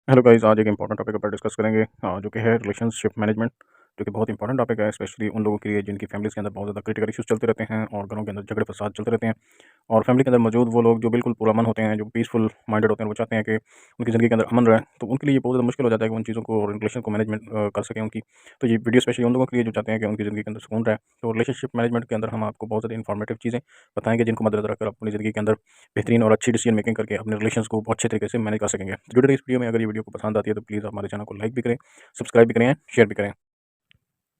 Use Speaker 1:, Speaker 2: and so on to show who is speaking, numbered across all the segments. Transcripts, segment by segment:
Speaker 1: Hello guys, आज एक important topic पर डिस्कस करेंगे जो कि है रिलेशनशिप मैनेजमेंट। जो कि बहुत इंपॉर्टेंट टॉपिक है, स्पेशली उन लोगों के लिए जिनकी फैमिलीज़ के अंदर बहुत ज़्यादा क्रिटिकल इश्यूज़ चलते रहते हैं और घरों के अंदर झगड़े फसाद चलते रहते हैं। और फैमिली के अंदर मौजूद वो लोग जो बिल्कुल पुरअमन होते हैं, जो पीसफुल माइंडेड होते हैं, वो चाहते हैं कि उनकी ज़िंदगी के अंदर अमन रहे। तो उनके लिए ये बहुत ज़्यादा मुश्किल हो जाता है कि उन चीज़ों को और रिलेशन को मैनेजमेंट कर सकें उनकी। तो ये वीडियो स्पेशली उन लोगों के लिए जो चाहते हैं कि उनकी ज़िंदगी के अंदर सुकून रहे। तो रिलेशनशिप मैनेजमेंट के अंदर हम आपको बहुत ज़्यादा इन्फॉर्मेटिव चीज़ें बताएँगे, जिनको मद्देनज़र रखकर आप अपनी ज़िंदगी के अंदर बेहतरीन और अच्छी डिसीजन मेकिंग करके अपने रिलेशंस को बहुत अच्छे तरीके से मैनेज कर सकेंगे। तो जुड़े रहिए इस वीडियो में। अगर ये वीडियो को पसंद आती है तो प्लीज़ हमारे चैनल को लाइक भी करें, सब्सक्राइब भी करें, शेयर भी करें।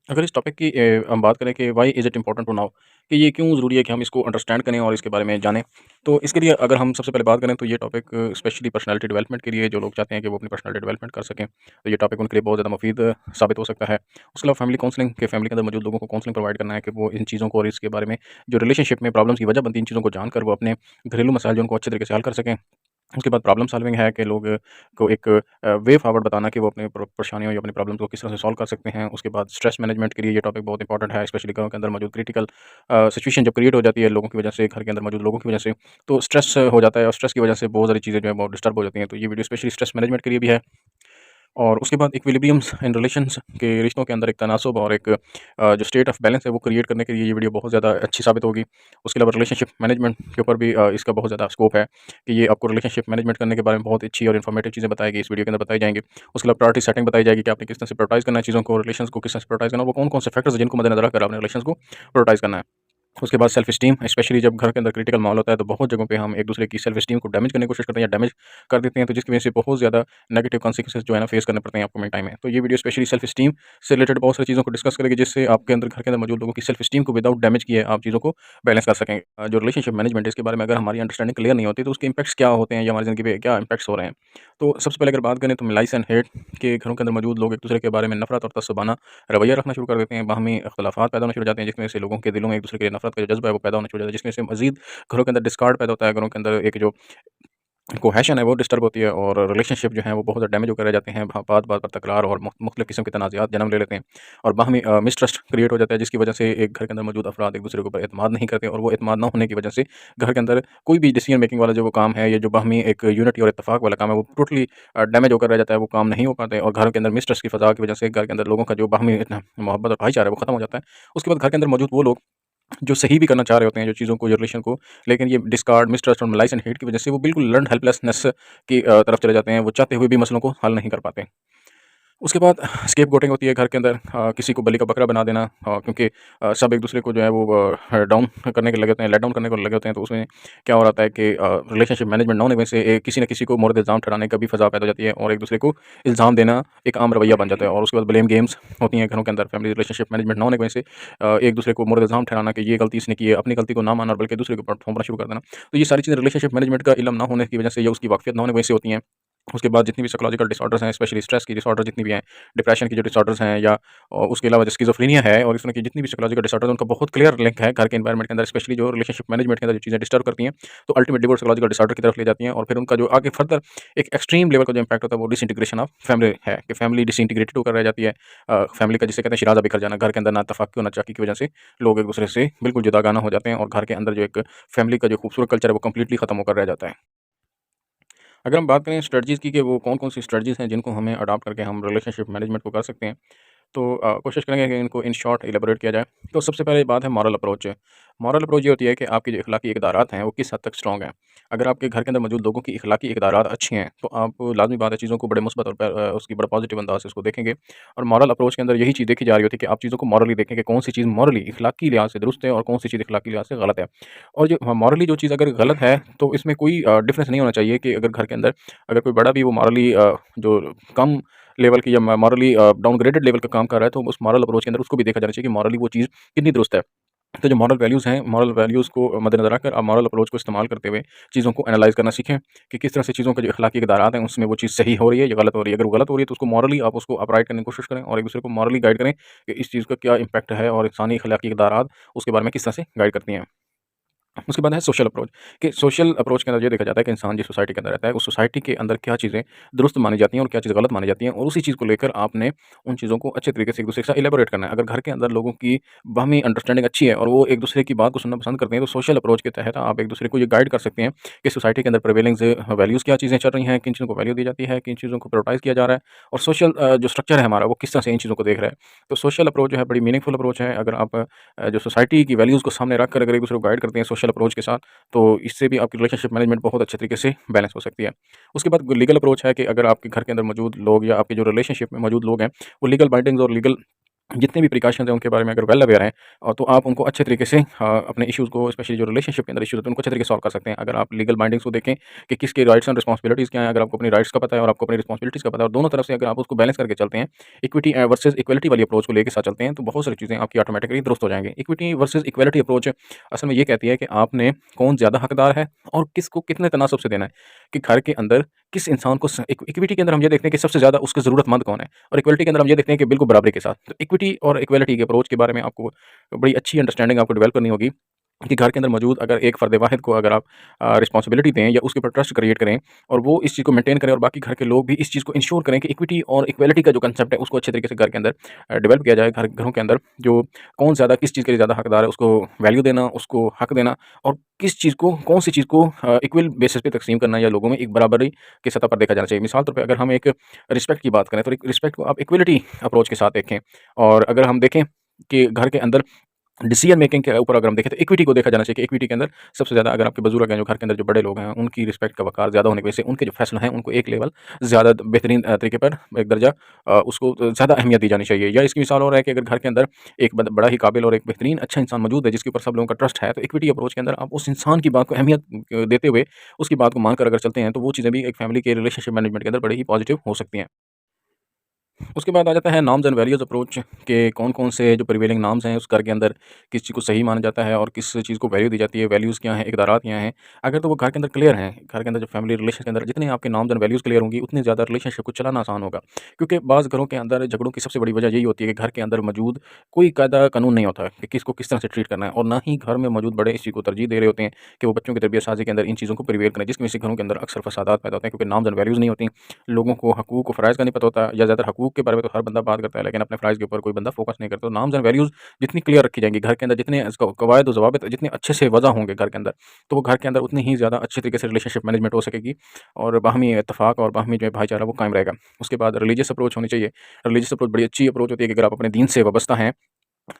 Speaker 1: अगर इस टॉपिक की हम बात करें कि why is it important to know, कि ये क्यों ज़रूरी है कि हम इसको अंडरस्टैंड करें और इसके बारे में जानें। तो इसके लिए अगर हम सबसे पहले बात करें तो ये टॉपिक स्पेशली पर्सनैलिटी डेवलपमेंट के लिए, जो लोग चाहते हैं कि वो अपनी पर्सनैलिटी डेवलपमेंट कर सकें, तो ये टॉपिक उनके लिए बहुत ज़्यादा मुफीद साबित हो सकता है। उसके अलावा फैमिली काउंसलिंग, के फैमिली के अंदर मौजूद लोगों को काउंसलिंग प्रोवाइड करना है कि वो इन चीज़ों को और इसके बारे में जो रिलेशनशिप में प्रॉब्लम्स की वजह बनती है, इन चीज़ों को जानकर वो अपने घरेलू मसाइल जो उनको अच्छे तरीके से हल कर सकें। उसके बाद प्रॉब्लम सॉल्विंग है कि लोग को एक वे फॉरवर्ड बताना कि वो अपनी परेशानियों या अपनी प्रॉब्लम को किस तरह से सॉल्व कर सकते हैं। उसके बाद स्ट्रेस मैनेजमेंट के लिए ये टॉपिक बहुत इंपॉर्टेंट है, स्पेशली घरों के अंदर मौजूद क्रिटिकल सिचुएशन जब क्रिएट हो जाती है लोगों की वजह से, घर के अंदर मौजूद लोगों की वजह से, तो स्ट्रेस हो जाता है और स्ट्रेस की वजह से बहुत सारी चीज़ें जो है वो डिस्टर्ब हो जाती हैं। तो ये वीडियो स्पेशली स्ट्रेस मैनेजमेंट के लिए भी है। और उसके बाद इक्विलिब्रियम्स इन रिलेशंस, के रिश्तों के अंदर एक तनासब और एक जो स्टेट ऑफ बैलेंस है वो क्रिएट करने के लिए ये वीडियो बहुत ज़्यादा अच्छी साबित होगी। उसके अलावा रिलेशनशिप मैनेजमेंट के ऊपर भी इसका बहुत ज़्यादा स्कोप है कि ये आपको रिलेशनशिप मैनेजमेंट करने के बारे में बहुत अच्छी और इन्फॉर्मेटिव चीज़ें बताएगी, इस वीडियो के अंदर बताई जाएँगी। उसके अलावा प्रायोरिटी सेटिंग बताई जाएगी कि आपने किस तरह से प्रायोरिटाइज़ करना है चीज़ों को, रिलेशंस को किस तरह से प्रायोरिटाइज़ करना है, वो कौन-कौन से फैक्टर्स हैं जिनको मद्देनज़र रखकर आपने रिलेशंस को प्रायोरिटाइज़ करना है। उसके बाद सेल्फ एस्टीम, स्पेशली जब घर के अंदर क्रिटिकल माहौल होता है तो बहुत जगहों पे हम एक दूसरे की सेल्फ एस्टीम को डैमेज करने की कोशिश करते हैं या डैमेज कर देते हैं, तो जिसकी वजह से बहुत ज़्यादा नेगेटिव कॉन्सिक्वेंसेस जो है ना फेस करने पड़ते हैं अपकमिंग टाइम में। तो ये वीडियो स्पेशली सेल्फ एस्टीम से रिलेटेड बहुत सारी चीज़ों को डिस्कस करेगी, जिससे आपके अंदर घर के अंदर मौजूद लोगों की सेल्फ एस्टीम को विदाउट डैमेज किए आप चीज़ों को बैलेंस कर सकेंगे। जो रिलेशनशिप मैनेजमेंट है इसके बारे में अगर हमारी अंडरस्टैंडिंग क्लियर नहीं होती तो उसके इंपैक्ट्स क्या होते हैं या हमारी ज़िंदगी पे क्या इंपैक्ट्स हो रहे हैं। तो सबसे पहले अगर बात करें तो मिलाइस एंड हेट, के घरों के अंदर मौजूद लोग एक दूसरे के बारे में नफरत और तस्सबाना रवैया रखना शुरू कर देते हैं, बाहमी इख्तलाफात पैदा होने शुरू हो जाते हैं, जिसकी वजह से लोगों के दिलों में एक दूसरे के लिए नफरत का जो जज्बा है वो पैदा होना शुरू हो जाता है, जिसमें से मज़ीद घरों के अंदर डिस्कॉर्ड पैदा होता है, घरों के अंदर एक जो कोहेशन है वो डिस्टर्ब होती है और रिलेशनशिप जो है वो बहुत ज़्यादा डैमेज होकर रह जाते हैं। बात-बात पर तकरार और मुख्तलिफ़ किस्म के तनाज़ात जन्म ले लेते हैं और बाहमी मिसट्रस्ट क्रिएट हो जाता है, जिसकी वजह से एक घर के अंदर मौजूद अफ़राद एक दूसरे के ऊपर एतमाद नहीं करते और वो एतमाद ना होने की वजह से घर के अंदर कोई भी डिसीजन मेकिंग वाला जो वो काम है, ये जो बाहमी एक यूनिटी और इत्तेफ़ाक वाला काम है, वो टोटली डैमेज होकर रह जाता है, वो काम नहीं हो पाते और घर के अंदर मिसट्रस्ट की फ़ज़ा की वजह से घर के अंदर लोगों का जो बाहमी मोहब्बत और भाईचारा है वो ख़त्म हो जाता है। उसके बाद घर के अंदर मौजूद वो लोग जो सही भी करना चाह रहे होते हैं जो चीज़ों को, जो रिलेशन को, लेकिन ये डिस्कार्ड, मिसट्रस्ट और मलाइस एंड हेट की वजह से वो बिल्कुल लर्न्ड हेल्पलेसनेस की तरफ चले जाते हैं। वो चाहते हुए भी मसलों को हल नहीं कर पाते। उसके बाद स्केपगोटिंग होती है घर के अंदर, किसी को बलि का बकरा बना देना, क्योंकि सब एक दूसरे को जो है वो डाउन करने के लगे होते हैं, लेट डाउन करने को लगे होते हैं, तो उसमें क्या हो रहा है कि रिलेशनशिप मैनेजमेंट ना होने की वजह से किसी न किसी को मोर्द इल्ज़ाम ठहराने का भी फ़ज़ा पैदा हो जाती है और एक दूसरे को इल्ज़ाम देना एक आम रवैया बन जाता है। और उसके बाद ब्लेम गेम्स होती हैं घरों के अंदर, फैमिली रिलेशनशिप मैनेजमेंट ना होने की वजह से एक दूसरे को मोर्द इल्ज़ाम ठहराना कि ये गलती इसने की है, अपनी गलती को ना मानना और बल्कि दूसरे के ऊपर थोपना शुरू कर देना। तो ये सारी चीज़ें रिलेशनशिप मैनेजमेंट का इल्म ना होने की वजह से या उसकी वाक़फ़ियत ना होने की वजह से होती हैं। उसके बाद जितनी भी साइकोलॉजिकल डिसऑर्डर्स हैं, स्पेशली स्ट्रेस की डिसऑर्डर जितनी भी हैं, डिप्रेशन की जो डिसऑर्डर्स हैं, या उसके अलावा जो स्किज़ोफ्रेनिया है और इस तरह की जितनी भी साइकोलॉजिकल डिसऑर्डर हैं, उनका बहुत क्लियर लिंक है घर के एनवायरनमेंट के अंदर, स्पेशली जो रिलेशनशिप मैनेजमेंट के अंदर जो चीज़ें डिस्टर्ब करती हैं, तो अल्टीमेटली वो साइकोलॉजिकल डिसऑर्डर की तरफ ले जाती हैं और फिर उनका जो आगे फर्दर एक एक्सट्रीम लेवल का जो इम्पैक्ट होता है वो डिसइंटीग्रेशन ऑफ फैमिली है, कि फैमिली डिसइंटीग्रेटेड होकर रह जाती है। फैमिली का जिसे कहते हैं शिराज़ा बिखर जाना, घर के अंदर ना इत्तेफ़ाक़ ना चाक़ी की वजह से लोग एक दूसरे से बिल्कुल जुदागाना हो जाते हैं और घर के अंदर जो एक फैमिली का जो खूबसूरत कल्चर है वो कंप्लीटली ख़त्म होकर रह जाता है। अगर हम बात करें स्ट्रेटजीज़ की कि वो कौन-कौन सी स्ट्रेटजीज़ हैं जिनको हमें अडॉप्ट करके हम रिलेशनशिप मैनेजमेंट को कर सकते हैं। तो कोशिश करेंगे कि इनको इन शॉर्ट इलैबोरेट किया जाए। तो सबसे पहले बात है मॉरल अप्रोच। मॉरल अप्रोच ये होती है कि आपकी जो अखलाकी इक़दारात हैं वो किस हद तक स्ट्रॉन्ग हैं। अगर आपके घर के अंदर मौजूद लोगों की अखलाकी इक़दारात अच्छी हैं तो आप लाज़मी बात है चीज़ों को बड़े मुस्बत और उसकी बड़ा पॉज़िटिव अंदाज़ से उसको देखेंगे। और मॉरल अप्रोच के अंदर यही चीज़ देखी जा रही होती है कि आप चीज़ों को मॉरली देखें कि कौन सी चीज़ मॉरली अखलाकी लिहाज़ से दुरुस्त है और कौन सी चीज़ अखलाकी लिहाज़ से गलत है। और जो मॉरली जो चीज़ अगर गलत है तो इसमें कोई डिफ़रेंस नहीं होना चाहिए कि अगर घर के अंदर अगर कोई बड़ा भी वो मॉरली जो कम लेवल की या मॉरली डाउनग्रेडेड लेवल का काम कर रहा है, तो उस मॉरल अप्रोच के अंदर उसको भी देखा जाना चाहिए कि मॉरली वो चीज़ कितनी दुरुस्त है। तो जो मॉरल वैल्यूज़ हैं, मॉरल वैल्यूज़ को मद्देनज़र रखकर आप मॉरल अप्रोच को इस्तेमाल करते हुए चीज़ों को एनालाइज़ करना सीखें कि किस तरह से चीज़ों के जो अखलाकी इक़दारात हैं, उसमें वो चीज़ सही हो रही है या गलत हो रही है। अगर वो गलत हो रही है, तो उसको मॉरली आप उसको अपराइट करने की कोशिश करें और एक-दूसरे को मॉरली गाइड करें कि इस चीज़ का क्या इम्पैक्ट है और इंसानी अखलाकी इक़दारात उसके बारे में किस तरह से गाइड करती हैं। उसके बाद है सोशल अप्रोच, कि सोशल अप्रोच के अंदर ये देखा जाता है कि इंसान जिस सोसाइटी के अंदर रहता है, उस सोसाइटी के अंदर क्या चीज़ें दुरुस्त मानी जाती हैं और क्या चीज़ें गलत मानी जाती हैं, और उसी चीज़ को लेकर आपने उन चीज़ों को अच्छे तरीके से एक-दूसरे के साथ इलैबोरेट करना है। अगर घर के अंदर लोगों की बाहमी अंडरस्टैंडिंग अच्छी है और वो एक-दूसरे की बात को सुनना पसंद करते हैं, तो सोशल अप्रोच के तहत आप एक-दूसरे को ये गाइड कर सकते हैं कि सोसाइटी के अंदर प्रिवेलिंग वैल्यूज़ क्या चीज़ें चल रही हैं, किन चीज़ों को वैल्यू दी जाती है, किन चीज़ों को प्रायोरिटाइज़ किया जा रहा है, और सोशल जो स्ट्रक्चर है हमारा, वो किस तरह से इन चीज़ों को देख रहा है। तो सोशल अप्रोच जो है बड़ी मीनिंगफुल अप्रोच है। अगर आप जो सोसाइटी की वैल्यूज़ को सामने रखकर अगर एक-दूसरे को गाइड करते हैं सोशल अप्रोच के साथ, तो इससे भी आपकी रिलेशनशिप मैनेजमेंट बहुत अच्छे तरीके से बैलेंस हो सकती है। उसके बाद लीगल अप्रोच है कि अगर आपके घर के अंदर मौजूद लोग या आपके जो रिलेशनशिप में मौजूद लोग हैं, वो लीगल बाइंडिंग्स और लीगल जितने भी प्रिकॉशंस हैं उनके बारे में अगर वेल अवेयर हैं, तो आप उनको अच्छे तरीके से अपने इश्यूज़ को, स्पेशली जो रिलेशनशिप के अंदर इश्यूज़ होते हैं, उनको अच्छे तरीके से सॉल्व कर सकते हैं। अगर आप लीगल बाइंडिंग्स को देखें कि किसके राइट्स एंड रिस्पॉन्सिबिलिटीज़ क्या हैं, अगर आपको अपनी राइट्स का पता है और आपको अपनी रिस्पॉन्सिबिलिटीज़ का पता है, और दोनों तरफ से अगर आप उसको बैलेंस करके चलते हैं, इक्विटी वर्सेस इक्वालिटी वाली अप्रोच को लेके साथ चलते हैं, तो बहुत सारी चीज़ें आपकी ऑटोमैटिकली दुरुस्त हो जाएँगी। इक्विटी वर्सेस इक्वालिटी अप्रोच असल में ये कहती है कि आपने कौन ज़्यादा हकदार है और किसको कितने तनासब से देना है, कि घर के अंदर किस इंसान को इक्विटी के अंदर हम ये देखते हैं कि सबसे ज़्यादा उसके ज़रूरतमंद कौन है, और इक्वालिटी के अंदर हम ये देखते हैं कि बिल्कुल बराबरी के साथ। तो इक्विटी और इक्वालिटी के अप्रोच के बारे में आपको बड़ी अच्छी अंडरस्टैंडिंग आपको डेवलप करनी होगी कि घर के अंदर मौजूद अगर एक फ़र्द वाहिद को अगर आप रिस्पॉन्सिबिलिटी दें या उसके ऊपर ट्रस्ट क्रिएट करें, और वो इस चीज़ को मेंटेन करें, और बाकी घर के लोग भी इस चीज़ को इंश्योर करें कि इक्विटी और इक्वालिटी का जो कंसेप्ट है उसको अच्छे तरीके से घर के अंदर डेवलप किया जाए। घरों के अंदर जो कौन ज़्यादा किस चीज़ के लिए ज़्यादा हकदार है, उसको वैल्यू देना, उसको हक देना, और किस चीज़ को, कौन सी चीज़ को इक्वल बेसिस पे तक़सीम करना, या लोगों में एक बराबरी की सतह पर देखा जाना चाहिए। मिसाल तौर पे अगर हम एक रिस्पेक्ट की बात करें, तो रिस्पेक्ट को आप इक्वलिटी अप्रोच के साथ देखें, और अगर हम देखें कि घर के अंदर डिसीजन मेकिंग के ऊपर अगर हम देखें, तो इक्विटी को देखा जाना चाहिए कि इक्विटी के अंदर सबसे ज़्यादा अगर आपके बुजुर्ग हैं, जो घर के अंदर जो बड़े लोग हैं, उनकी रिस्पेक्ट का वक़ार ज़्यादा होने की वजह से उनके जो फैसला हैं, उनको एक लेवल ज़्यादा बेहतरीन तरीके पर एक दर्जा उसको ज़्यादा अहमियत दी जानी चाहिए। या इसकी मिसाल और है कि अगर घर के अंदर एक बड़ा ही काबिल और एक बेहतरीन अच्छा इंसान मौजूद है, जिसके ऊपर सब लोगों का ट्रस्ट है, तो इक्विटी अप्रोच के अंदर आप उस इंसान की बात को अहमियत देते हुए उसकी बात को मानकर अगर चलते हैं, तो वो चीज़ें भी एक फैमिली के रिलेशनशिप मैनेजमेंट के अंदर बड़ी ही पॉजिटिव हो सकती हैं। उसके बाद आ जाता है नॉर्म्स एंड वैल्यूज़ अप्रोच, के कौन-कौन से जो प्रिवेलिंग नॉर्म्स हैं उस घर के अंदर किस चीज़ को सही माना जाता है और किस चीज़ को वैल्यू दी जाती है, वैल्यूज़ क्या हैं, इक़दारात क्या हैं। अगर तो वो घर के अंदर क्लियर हैं, घर के अंदर जो फैमिली रिलेशन के अंदर जितने आपके नॉर्म्स एंड वैल्यूज़ क्लियर होंगी, उतनी ज़्यादा रिलेशनशिप को चलाना आसान होगा। क्योंकि बाज़ घरों के अंदर झगड़ों की सबसे बड़ी वजह यही होती है कि घर के अंदर मौजूद कोई कायदा कानून नहीं होता कि किसको किस तरह से ट्रीट करना है, और ना ही घर में मौजूद बड़े इस चीज़ को तरजीह दे रहे होते हैं कि वो बच्चों की तरबियत साज़ी के अंदर इन चीज़ों को प्रिवेल करें, जिसकी वजह से घरों के अंदर अक्सर फ़सादात पैदा होते हैं, क्योंकि नॉर्म्स एंड वैल्यूज़ नहीं होती। लोगों को हकूक़ और फ़राइज़ का नहीं पता होता, या ज़्यादातर हकूक़ के बारे में तो हर बंदा बात करता है, लेकिन अपने फ़राइज़ के ऊपर कोई बंदा फ़ोकस नहीं करता। तो नॉर्म्स एंड वैल्यूज़ जितनी क्लियर रखी जाएँगी घर के अंदर, जितने इसको कवायद और ज़वाबित जितने अच्छे से वज़ा होंगे घर के अंदर, तो वो घर के अंदर उतनी ही ज़्यादा अच्छे तरीके से रिलेशनशिप मैनेजमेंट हो सकेगी, और बाहमी इत्तेफ़ाक और बाहमी जो है भाईचारा वो कायम रहेगा। उसके बाद रिलीजियस अप्रोच होनी चाहिए। रिलीजियस अप्रोच बड़ी अच्छी अप्रोच होती है कि अगर आप अपने दीन से वाबस्ता हैं,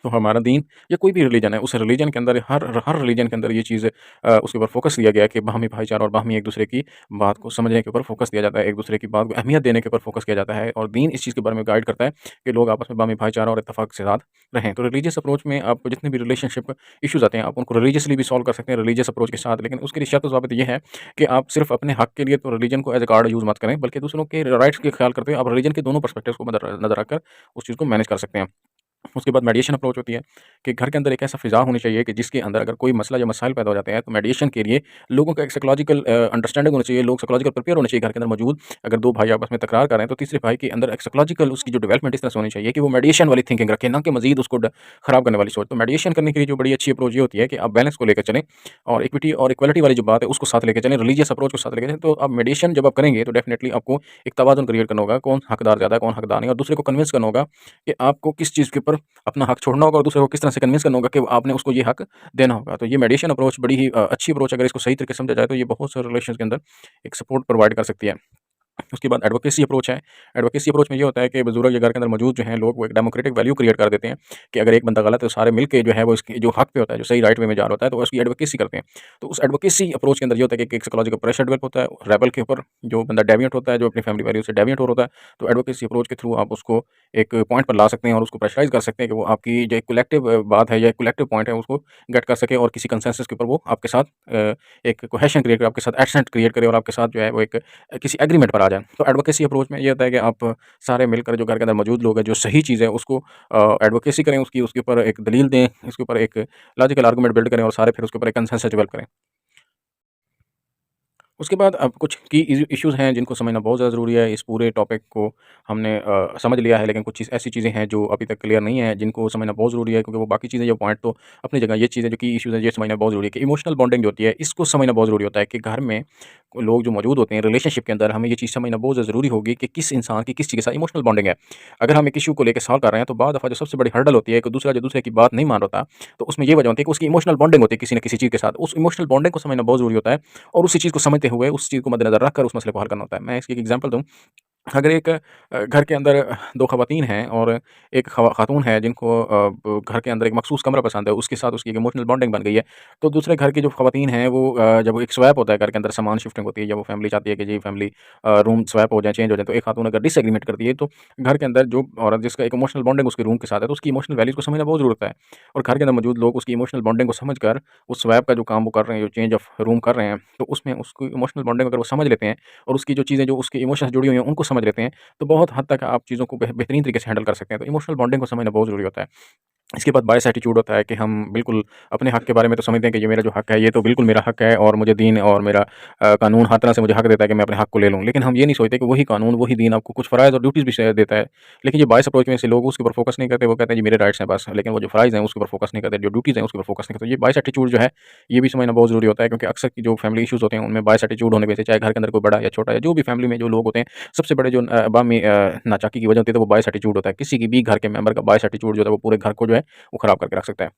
Speaker 1: तो हमारा दीन या कोई भी रिलीजन है, उस रिलीजन के अंदर हर हर रिलीजन के अंदर ये चीज़ उसके ऊपर फ़ोकस दिया गया है कि बाहमी भाईचारा और बाहमी एक-दूसरे की बात को समझने के ऊपर फ़ोकस दिया जाता है, एक-दूसरे की बात को अहमियत देने के ऊपर फ़ोकस किया जाता है, और दीन इस चीज़ के बारे में गाइड करता है कि लोग आपस में बाहमी भाईचारा और इत्तेफ़ाक के साथ रहें। तो रिलीजियस अप्रोच में आप जितने भी रिलेशनशिप इश्यूज़ आते हैं, आप उनको रिलीजियसली भी सॉल्व कर सकते हैं रिलीजियस अप्रोच के साथ, लेकिन उसके लिए शर्त ज़ाबित ये है कि आप सिर्फ़ अपने हक़ के लिए तो रिलीजन को एज़ अ कार्ड यूज़ मत करें, बल्कि दूसरों के राइट्स के ख़्याल करते हुए आप रिलीजन के दोनों पर्सपेक्टिव्स को नज़र रखकर उस चीज़ को मैनेज कर सकते हैं। उसके बाद मेडिएशन अप्रोच होती है कि घर के अंदर एक ऐसा फ़िज़ा होनी चाहिए कि जिसके अंदर अगर कोई मसला या मसाइल पैदा हो जाते हैं, तो मेडिएशन के लिए लोगों का एक साइकोलॉजिकल अंडरस्टैंडिंग होना चाहिए, लोग साइकोलॉजिकल प्रिपेयर होने चाहिए घर के अंदर मौजूद। अगर 2 भाई आपस में तकरार कर रहे हैं, तो तीसरे भाई के अंदर एक साइकोलॉजिकल उसकी जो डेवलपमेंट इस तरह से होनी चाहिए कि वो मेडिएशन वाली थिंकिंग रखे, ना कि मज़ीद उसको ख़राब करने वाली सोच। तो मेडिएशन करने के लिए जो बड़ी अच्छी अप्रोच ये होती है कि आप बैलेंस को लेकर चलें, और इक्विटी और इक्वालिटी वाली जो बात है उसको साथ लेके चलें, रिलीजियस अप्रोच को साथ लेके चलें। तो आप मेडिएशन जब आप करेंगे, तो डेफ़िनिटली आपको एक तवाज़ुन क्रिएट करना होगा, कौन हकदार ज़्यादा है, कौन हकदार नहीं, और दूसरे को कन्विंस करना होगा कि आपको किस चीज़ के ऊपर अपना हक छोड़ना होगा, और दूसरे को किस तरह से कन्विंस करना होगा कि आपने उसको ये हक देना होगा। तो ये मेडिएशन अप्रोच बड़ी ही अच्छी अप्रोच, अगर इसको सही तरीके से समझा जाए, तो ये बहुत सारे रिलेशंस के अंदर एक सपोर्ट प्रोवाइड कर सकती है। उसके बाद एडवोकेसी अप्रोच है। एडवोकेसी अप्रोच में ये होता है कि बुज़ुर्ग या घर के अंदर मौजूद जो हैं लोग, वो एक डेमोक्रेटिक वैल्यू क्रिएट कर देते हैं कि अगर एक बंदा गलत है, तो सारे मिलके जो है वो इसके जो हक पे होता है, जो सही राइट वे में जा रहा होता है, तो उसकी एडवोकेसी करते हैं। तो उस एडवोकेसी अप्रोच के अंदर ये होता है कि एक साइकोलॉजिकल प्रेशर डेवलप होता है रेबेल के ऊपर, जो बंदा डेविएट होता है, जो अपनी फैमिली वैल्यू से डेविएट हो रहा होता है, तो एडवोकेसी अप्रोच के थ्रू आप उसको एक पॉइंट पर ला सकते हैं और उसको प्रेशराइज़ कर सकते हैं कि वो आपकी जो एक कलेक्टिव बात है या कलेक्टिव पॉइंट है, उसको गेट कर सके, और किसी कंसेंसस के ऊपर वो आपके साथ एक कोहेशन क्रिएट करे, आपके साथ एक्सेंट क्रिएट करे, और आपके साथ जो है वो एक किसी एग्रीमेंट पर आ जाए। तो एडवोकेसी अप्रोच में ये होता है कि आप सारे मिलकर जो घर के अंदर मौजूद लोग हैं, जो सही चीज़ है उसको एडवोकेसी करें, उसके ऊपर एक दलील दें, उसके ऊपर एक लॉजिकल आर्गुमेंट बिल्ड करें, और सारे फिर उसके ऊपर एक कंसेंसस डेवलप करें। उसके बाद अब कुछ की इश्यूज़ हैं जिनको समझना बहुत ज़्यादा ज़रूरी है। इस पूरे टॉपिक को हमने समझ लिया है, लेकिन कुछ चीज़ ऐसी चीज़ें हैं जो अभी तक क्लियर नहीं है, जिनको समझना बहुत ज़रूरी है, क्योंकि वो बाकी चीज़ें जो पॉइंट तो अपनी जगह, ये चीज़ें जो की इश्यूज़ हैं ये समझना बहुत ज़रूरी है कि इमोशनल बॉन्डिंग जो होती है इसको समझना बहुत ज़रूरी होता है कि घर में लोग जो मौजूद होते हैं रिलेशनशिप के अंदर, हमें ये चीज़ समझना बहुत ज़्यादा ज़रूरी होगी कि किस इंसान की किस चीज़ के साथ इमोशनल बॉन्डिंग है। अगर हम एक इश्यू को लेके सॉल्व कर रहे हैं तो बाद दफ़ा जो सबसे बड़ी हर्डल होती है कि दूसरा जो दूसरे की बात नहीं मान रहा होता, तो उसमें ये वजह होती है कि उसकी इमोशनल बॉन्डिंग होती है किसी न किसी चीज़ के साथ। उस इमोशनल बॉन्डिंग को समझना बहुत ज़रूरी होता है और उसी चीज़ को समझते हुए उस चीज़ को मद्देनज़र रखकर उस मसले को हल करना होता है। मैं इसकी एक एग्ज़ाम्पल दूँ। अगर एक घर के अंदर 2 ख़वातीन हैं और एक ख़ातून है जिनको घर के अंदर एक मख़सूस कमरा पसंद है, उसके साथ उसकी एक इमोशनल बॉन्डिंग बन गई है। तो दूसरे घर की जो ख़वातीन हैं वो जब एक स्वैप होता है घर के अंदर, सामान शिफ्टिंग होती है, जब वो फैमिली चाहती है कि जी फैमिली रूम स्वैप हो जाए, चेंज हो जाए, तो एक ख़ातून अगर डिसएग्रीमेंट करती है, तो घर के अंदर जो औरत जिसका एक इमोशनल बॉन्डिंग उसके रूम के साथ है, तो उसकी इमोशनल वैल्यूज़ को समझना बहुत ज़रूरत है। और घर के अंदर मौजूद लोग उसकी इमोशनल बॉन्डिंग को समझकर उस स्वैप का जो काम वो कर रहे हैं, जो चेंज ऑफ रूम कर रहे हैं, तो उसमें उसकी इमोशनल बॉन्डिंग अगर वो समझ लेते हैं और उसकी जो चीज़ें जो उसकी इमोशंस जुड़ी हुई हैं, उनको समझ लेते हैं, तो बहुत हद तक आप चीज़ों को बेहतरीन तरीके से हैंडल कर सकते हैं। तो इमोशनल बॉन्डिंग को समझना बहुत ज़रूरी होता है। इसके बाद बायस एटीट्यूड होता है कि हम बिल्कुल अपने हक़ के बारे में तो समझते हैं कि ये मेरा जो हक़ है, ये तो बिल्कुल मेरा हक़ है और मुझे दीन और मेरा कानून हर तरह से मुझे हक़ देता है कि मैं अपने हक़ को ले लूँ। लेकिन हम ये नहीं सोचते कि वही कानून, वही दीन आपको कुछ फ़राइज़ और ड्यूटीज़ भी देता है। लेकिन ये बायस अप्रोच में से लोग उसके ऊपर फ़ोकस नहीं करते, वो कहते हैं जी मेरे राइट्स हैं बस। लेकिन वो जो फ़राइज़ हैं उसके ऊपर फ़ोकस नहीं करते, जो ड्यूटीज़ हैं उसके ऊपर फ़ोकस नहीं करते। तो ये बायस एटीट्यूड जो है, ये भी समझना बहुत ज़रूरी होता है, क्योंकि अक्सर की जो फैमिली इश्यूज़ होते हैं उनमें बायस एटीट्यूड होने की वजह से, चाहे घर के अंदर कोई बड़ा या छोटा या जो भी फैमिली में जो लोग होते हैं, सबसे बड़े जो अवामी नाचाकी की वजह होती है, तो वो बायस एटीट्यूड होता है। किसी की भी घर के मेंबर का बायस एटीट्यूड जो है वो पूरे घर को जो है वो ख़राब करके रख सकता है।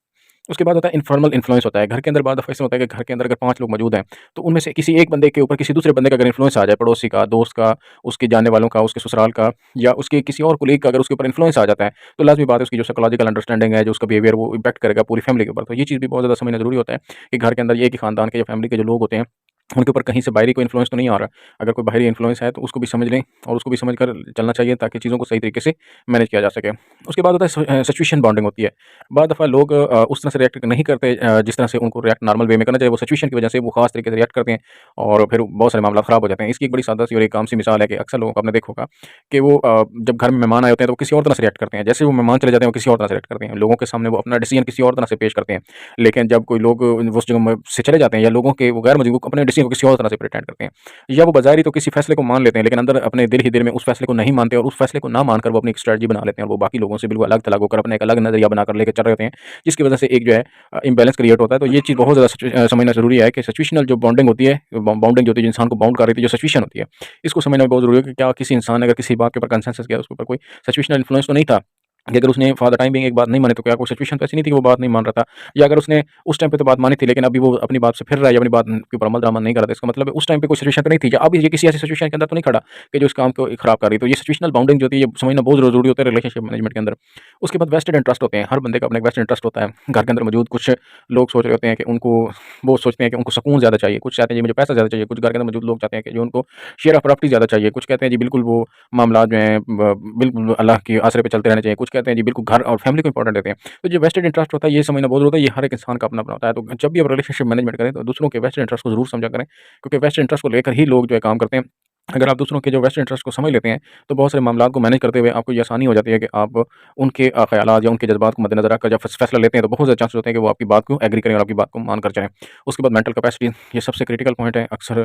Speaker 1: उसके बाद होता है इन्फॉर्मल इन्फ्लुएंस होता है। घर के अंदर बाद दफ़ा ऐसा होता है कि घर के अंदर अगर 5 लोग मौजूद हैं, तो उनमें से किसी एक बंदे के ऊपर किसी दूसरे बंदे का अगर इन्फ्लुएंस आ जाए, पड़ोसी का, दोस्त का, उसके जानने वालों का, उसके ससुराल का या उसके किसी और कोलीग का अगर उसके ऊपर इन्फ्लुएंस आ जाता है, तो लाज़मी बात है उसकी जो साइकोलॉजिकल अंडरस्टैंडिंग है, जो उसका बिहेवियर वो इम्पैक्ट करेगा पूरी फैमिली के ऊपर। तो ये चीज़ भी बहुत ज़्यादा समझना ज़रूरी होता है कि घर के अंदर ये एक ही खानदान के या फैमिली के जो लोग होते हैं, उनके ऊपर कहीं से बाहरी कोई इन्फ्लुएंस तो नहीं आ रहा। अगर कोई बाहरी इन्फ्लुएंस है तो उसको भी समझ लें और उसको भी समझकर चलना चाहिए ताकि चीज़ों को सही तरीके से मैनेज किया जा सके। उसके बाद होता है सिचुएशन बॉन्डिंग होती है। बाद दफ़ा लोग उस तरह से रिएक्ट नहीं करते जिस तरह से उनको रिएक्ट नॉर्मल वे में करना चाहिए, वो सिचुएशन की वजह से वो ख़ास तरीके से रिएक्ट करते हैं और फिर बहुत सारे मामला ख़राब हो जाते हैं। इसकी एक बड़ी सादा सी और एक आम सी मिसाल है कि अक्सर लोगों को आपने देखा होगा कि वो जब घर में मेहमान आए होते हैं तो वो किसी और तरह से रिएक्ट करते हैं। जैसे वो मेहमान चले जाते हैं वो किसी और तरह से रिएक्ट करते हैं। लोगों के सामने वो अपना डिसीज़न किसी और तरह से पेश करते हैं। लेकिन जब कोई लोग उस जगह में से चले जाते हैं या लोगों के वो गैर मौजूद, वो अपने डिसीज़न को किसी और तरह से प्रिटेंड करते हैं। या वो बज़ाहिर तो किसी फ़ैसले को मान लेते हैं, लेकिन अंदर अपने दिल ही दिल में उस फ़ैसले को नहीं मानते और उस फ़ैसले को ना मानकर वो अपनी एक स्ट्रैटेजी बना लेते हैं और वो बाकी लोगों से बिल्कुल अलग-थलग होकर अपना एक अलग नज़रिया बनाकर लेके चल रहे होते हैं, जिसकी वजह से एक जो है इम्बैलेंस क्रिएट होता है। तो ये चीज़ बहुत ज़्यादा समझना ज़रूरी है कि सिचुएशनल जो बॉन्डिंग होती है, बाउंडिंग जो होती है, जो इंसान को बाउंड कर रही थी, जो सिचुएशन होती है, इसको समझना बहुत ज़रूरी है कि क्या किसी इंसान ने अगर किसी बात के ऊपर कंसेंसस किया, उसके ऊपर कोई सिचुएशनल इन्फ्लुएंस तो नहीं था। कि अगर उसने फॉर द टाइम बीइंग एक बात नहीं मानी, तो क्या कोई सिचुएशन तो ऐसी नहीं थी कि वो बात नहीं मान रहा था? या अगर उसने उस टाइम पे तो बात मानी थी, लेकिन अभी वो अपनी बात से फिर रहा है या अपनी बात के ऊपर अमल-दरामद नहीं कर रहा था, इसका मतलब है उस टाइम पे कोई सिचुएशन तो नहीं थी, या अभी ये किसी ऐसी सिचुएशन के अंदर तो नहीं खड़ा कि जो इस काम को खराब कर रही है। तो ये सिचुएशनल बाउंडिंग जो होती है, ये समझना बहुत ज़रूरी होता है रिलेशनशिप मैनेजमेंट के अंदर। उसके बाद वेस्टेड इंटरेस्ट होते हैं। हर बंदे का अपना एक वेस्टेड इंटरेस्ट होता है। घर के अंदर मौजूद कुछ लोग सोच रहे होते हैं कि उनको वो सोचते हैं कि उनको सुकून ज़्यादा चाहिए, कुछ चाहते हैं जी मुझे पैसा ज़्यादा चाहिए, कुछ घर के अंदर मौजूद लोग चाहते हैं कि जो उनको शेयर ऑफ प्रॉपर्टी ज़्यादा चाहिए, कुछ कहते हैं जी बिल्कुल वो मामलात जो हैं बिल्कुल अल्लाह के आसरे पे चलते रहने चाहिए, कुछ कहते हैं जी बिल्कुल घर और फैमिली को इंपॉर्टेंट देते हैं। तो जो वेस्टेड इंटरेस्ट होता है ये समझना बहुत ज़रूरी होता है, ये हर एक इंसान का अपना-अपना होता है। तो जब भी आप रिलेशनशिप मैनेजमेंट करें तो दूसरों के वेस्टेड इंटरेस्ट को ज़रूर समझा करें, क्योंकि वेस्टेड इंटरेस्ट को लेकर ही लोग जो है काम करते हैं। अगर आप दूसरों के जो वेस्टेड इंटरेस्ट को समझ लेते हैं, तो बहुत सारे मामलात को मैनेज करते हुए आपको ये आसानी हो जाती है कि आप उनके ख़यालात या उनके जज़्बात को मद्देनज़र रखकर जब फ़ैसला लेते हैं, तो बहुत ज़्यादा चांसेस होते हैं कि वो आपकी बात को एग्री करें और आपकी बात को मानकर चलें। उसके बाद मेंटल कैपेसिटी, ये सबसे क्रिटिकल पॉइंट है। अक्सर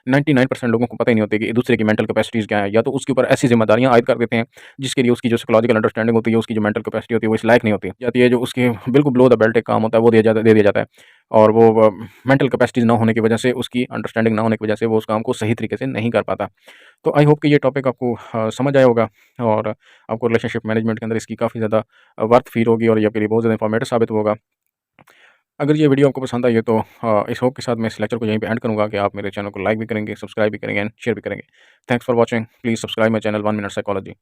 Speaker 1: 99% लोगों को पता ही नहीं होती कि दूसरे की मेंटल कैपेसिटीज़ क्या है, या तो उसके ऊपर ऐसी ज़िम्मेदारियाँ आयद कर देते हैं, जिसके लिए उसकी जो साइकोलॉजिकल अंडरस्टैंडिंग होती है, उसकी जो मेंटल कैपेसिटी होती है, वो इस लायक नहीं होती। जाती है जो उसके बिल्कुल बिलो द बेल्ट एक काम होता है, वो दे दिया जाता है और वो मेंटल कैपेसिटीज़ ना होने की वजह से, उसकी अंडरस्टैंडिंग ना होने की वजह से वो उस काम को सही तरीके से नहीं कर पाता। तो आई होप कि ये टॉपिक आपको समझ आया होगा और आपको रिलेशनशिप मैनेजमेंट के अंदर इसकी काफ़ी ज़्यादा वर्थ फ़ील होगी और ये आपके लिए बहुत ज़्यादा इन्फॉर्मेटिव साबित होगा। अगर ये वीडियो आपको पसंद आई है तो इस होप के साथ मैं इस लेक्चर को यहीं पे एंड करूँगा कि आप मेरे चैनल को लाइक भी करेंगे, सब्सक्राइब भी करेंगे एंड शेयर भी करेंगे। Thanks for watching. Please subscribe my channel 1 minute psychology.